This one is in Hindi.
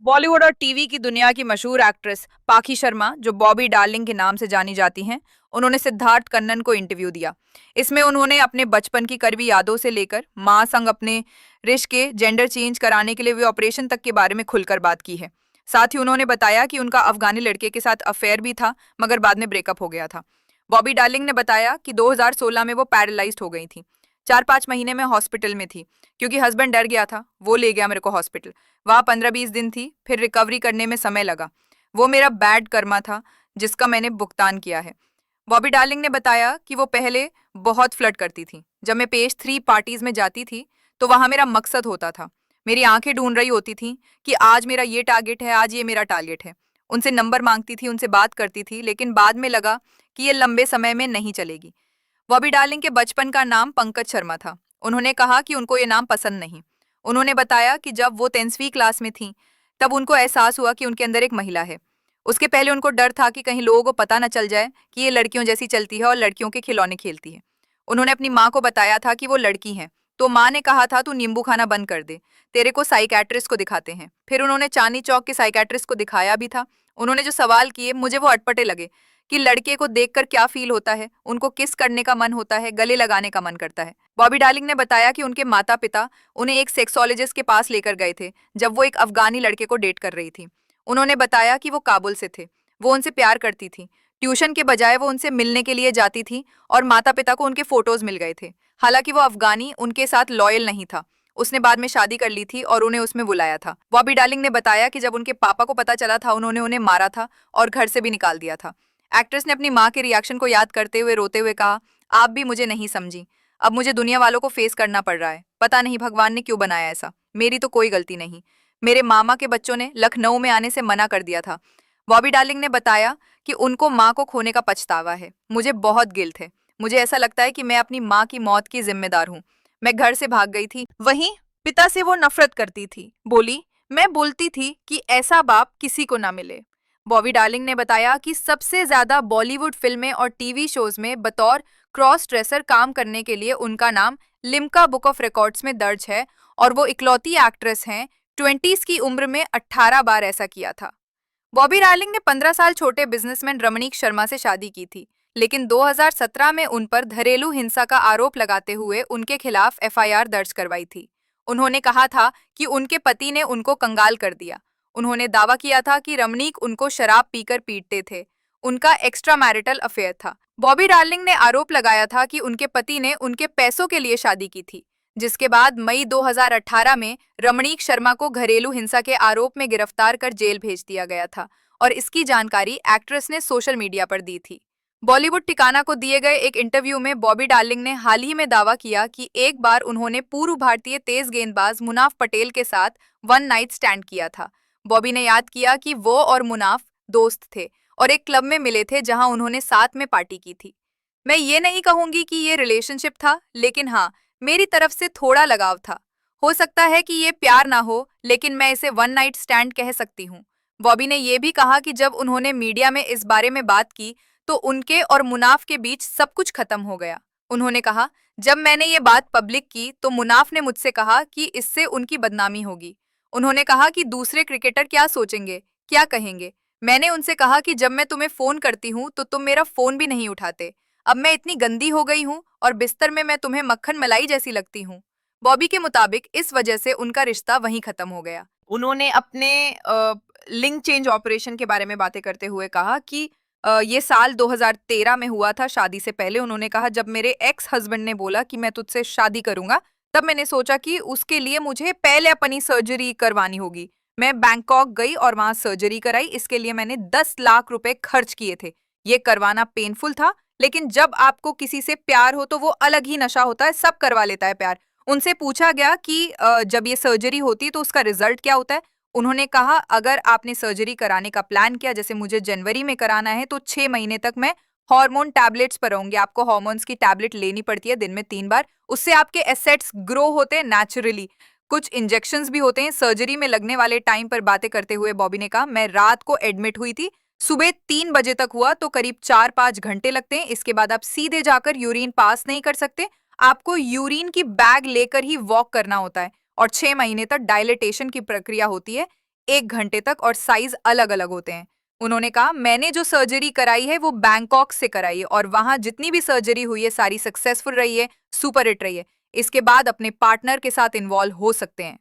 बॉलीवुड और टीवी की दुनिया की मशहूर एक्ट्रेस पाखी शर्मा, जो बॉबी डार्लिंग के नाम से जानी जाती हैं, उन्होंने सिद्धार्थ कन्नन को इंटरव्यू दिया। इसमें उन्होंने अपने बचपन की कड़वी यादों से लेकर मां संग अपने रिश्ते के जेंडर चेंज कराने के लिए हुए ऑपरेशन तक के बारे में खुलकर बात की है। साथ ही उन्होंने बताया कि उनका अफगानी लड़के के साथ अफेयर भी था, मगर बाद में ब्रेकअप हो गया था। बॉबी डार्लिंग ने बताया कि 2016 में वो पैरालाइज्ड हो गई थी। 4-5 महीने में हॉस्पिटल में थी, क्योंकि हस्बैंड डर गया था, वो ले गया मेरे को हॉस्पिटल। वहाँ 15-20 दिन थी, फिर रिकवरी करने में समय लगा। वो मेरा बैड कर्मा था, जिसका मैंने भुगतान किया है। बॉबी डार्लिंग ने बताया कि वो पहले बहुत फ्लर्ट करती थी। जब मैं पेज 3 पार्टीज में जाती थी, तो वहाँ मेरा मकसद होता था। मेरी आंखें ढूंढ रही होती थी कि आज मेरा ये टारगेट है, आज ये मेरा टारगेट है। उनसे नंबर मांगती थी, उनसे बात करती थी, लेकिन बाद में लगा कि ये लंबे समय में नहीं चलेगी। बॉबी डार्लिंग के बचपन का नाम पंकज शर्मा था। उन्होंने कहा कि उनको ये नाम पसंद नहीं। उन्होंने बताया कि जब वो 10वीं क्लास में थी, तब उनको एहसास हुआ कि उनके अंदर एक महिला है। उसके पहले उनको डर था कि कहीं लोगों को पता न चल जाए कि ये लड़कियों जैसी चलती है और लड़कियों के खिलौने खेलती है। उन्होंने अपनी माँ को बताया था कि वो लड़की हैं, तो माँ ने कहा था, तू नींबू खाना बंद कर दे, तेरे को साइकेट्रिस्ट को दिखाते हैं। फिर उन्होंने चांदनी चौक के साइकेट्रिस्ट को दिखाया भी था। उन्होंने जो सवाल किए, मुझे वो अटपटे लगे कि लड़के को देखकर क्या फील होता है, उनको किस करने का मन होता है, गले लगाने का मन करता है। बॉबी डार्लिंग ने बताया कि उनके माता पिता उन्हें एक सेक्सोलॉजिस्ट के पास लेकर गए थे, जब वो एक अफगानी लड़के को डेट कर रही थी। उन्होंने बताया कि वो काबुल से थे, वो उनसे प्यार करती थी। ट्यूशन के बजाय वो उनसे मिलने के लिए जाती थी, और माता पिता को उनके फोटोज मिल गए थे। हालांकि वो अफगानी उनके साथ लॉयल नहीं था। उसने बाद में शादी कर ली थी और उन्हें उसमें बुलाया था। बॉबी डार्लिंग ने बताया कि जब उनके पापा को पता चला था, उन्होंने उन्हें मारा था और घर से भी निकाल दिया था। एक्ट्रेस ने अपनी माँ के रिएक्शन को याद करते हुए रोते हुए कहा, आप भी मुझे नहीं समझी। अब मुझे दुनिया वालों को फेस करना पड़ रहा है। पता नहीं भगवान ने क्यों बनाया ऐसा। मेरी तो कोई गलती नहीं। मेरे मामा के बच्चों ने लखनऊ में आने से मना कर दिया था। बॉबी डार्लिंग ने बताया कि उनको माँ को खोने का पछतावा है। मुझे बहुत गिल्ट है। मुझे ऐसा लगता है कि मैं अपनी माँ की मौत की जिम्मेदार हूँ। मैं घर से भाग गई थी। वहीं पिता से वो नफरत करती थी। बोली, मैं बोलती थी कि ऐसा बाप किसी को ना मिले। बॉबी डार्लिंग ने बताया कि सबसे ज्यादा बॉलीवुड फिल्में और टीवी शोज में बतौर क्रॉस ड्रेसर काम करने के लिए उनका नाम लिम्का बुक ऑफ रिकॉर्ड्स में दर्ज है, और वो इकलौती एक्ट्रेस हैं 20s की उम्र में 18 बार ऐसा किया था। बॉबी डार्लिंग ने 15 साल छोटे बिजनेसमैन रमणीक शर्मा से शादी की थी, लेकिन 2017 में उन पर घरेलू हिंसा का आरोप लगाते हुए उनके खिलाफ एफआईआर दर्ज करवाई थी। उन्होंने कहा था कि उनके पति ने उनको कंगाल कर दिया। उन्होंने दावा किया था कि रमणीक उनको शराब पीकर पीटते थे। उनका एक्स्ट्रा मैरिटल अफेयर था। बॉबी डार्लिंग ने आरोप लगाया था कि उनके पति ने उनके पैसों के लिए शादी की थी, जिसके बाद मई 2018 में रमणीक शर्मा को घरेलू हिंसा के आरोप में गिरफ्तार कर जेल भेज दिया गया था, और इसकी जानकारी एक्ट्रेस ने सोशल मीडिया पर दी थी। बॉलीवुड ठिकाना को दिए गए एक इंटरव्यू में बॉबी डार्लिंग ने हाल ही में दावा किया कि एक बार उन्होंने पूर्व भारतीय तेज गेंदबाज मुनाफ पटेल के साथ वन नाइट स्टैंड किया था। बॉबी ने याद किया कि वो और मुनाफ दोस्त थे और एक क्लब में मिले थे, जहां उन्होंने साथ में पार्टी की थी। मैं ये नहीं कहूंगी कि ये रिलेशनशिप था, लेकिन हाँ, मेरी तरफ से थोड़ा लगाव था। हो सकता है कि ये प्यार ना हो, लेकिन मैं इसे वन नाइट स्टैंड कह सकती हूँ। बॉबी ने यह भी कहा कि जब उन्होंने मीडिया में इस बारे में बात की, तो उनके और मुनाफ के बीच सब कुछ खत्म हो गया। उन्होंने कहा, जब मैंने ये बात पब्लिक की, तो मुनाफ ने मुझसे कहा कि इससे उनकी बदनामी होगी। उन्होंने कहा कि दूसरे क्रिकेटर क्या सोचेंगे, क्या कहेंगे। मैंने उनसे कहा कि जब मैं तुम्हें फोन करती हूँ तो तुम मेरा फोन भी नहीं उठाते। अब मैं इतनी गंदी हो गई हूँ और बिस्तर में मैं तुम्हें मक्खन मलाई जैसी लगती हूँ। बॉबी के मुताबिक इस वजह से उनका रिश्ता वहीं खत्म हो गया। उन्होंने अपने लिंग चेंज ऑपरेशन के बारे में बातें करते हुए कहा कि ये साल 2013 में हुआ था, शादी से पहले। उन्होंने कहा, जब मेरे एक्स हस्बैंड ने बोला कि मैं तुझसे शादी करूंगा, तब मैंने सोचा कि उसके लिए मुझे पहले अपनी सर्जरी करवानी होगी। मैं बैंकॉक गई और वहां सर्जरी कराई। इसके लिए मैंने 10 लाख रुपए खर्च किए थे। ये करवाना पेनफुल था, लेकिन जब आपको किसी से प्यार हो तो वो अलग ही नशा होता है, सब करवा लेता है प्यार। उनसे पूछा गया कि जब ये सर्जरी होती है तो उसका रिजल्ट क्या होता है। उन्होंने कहा, अगर आपने सर्जरी कराने का प्लान किया, जैसे मुझे जनवरी में कराना है, तो 6 महीने तक मैं हार्मोन टैबलेट्स पर रहूंगी। आपको हार्मोन्स की टैबलेट लेनी पड़ती है दिन में 3 बार। उससे आपके एसेट्स ग्रो होते हैं नेचुरली। कुछ इंजेक्शंस भी होते हैं। सर्जरी में लगने वाले टाइम पर बातें करते हुए बॉबी ने कहा, मैं रात को एडमिट हुई थी। सुबह 3 बजे तक हुआ तो करीब 4-5 घंटे लगते हैं। इसके बाद आप सीधे जाकर यूरिन पास नहीं कर सकते। आपको यूरिन की बैग लेकर ही वॉक करना होता है, और 6 महीने तक डायलिटेशन की प्रक्रिया होती है। 1 घंटे तक और साइज अलग-अलग होते हैं। उन्होंने कहा, मैंने जो सर्जरी कराई है वो बैंकॉक से कराई है और वहाँ जितनी भी सर्जरी हुई है सारी सक्सेसफुल रही है, सुपर हिट रही है। इसके बाद अपने पार्टनर के साथ इन्वॉल्व हो सकते हैं।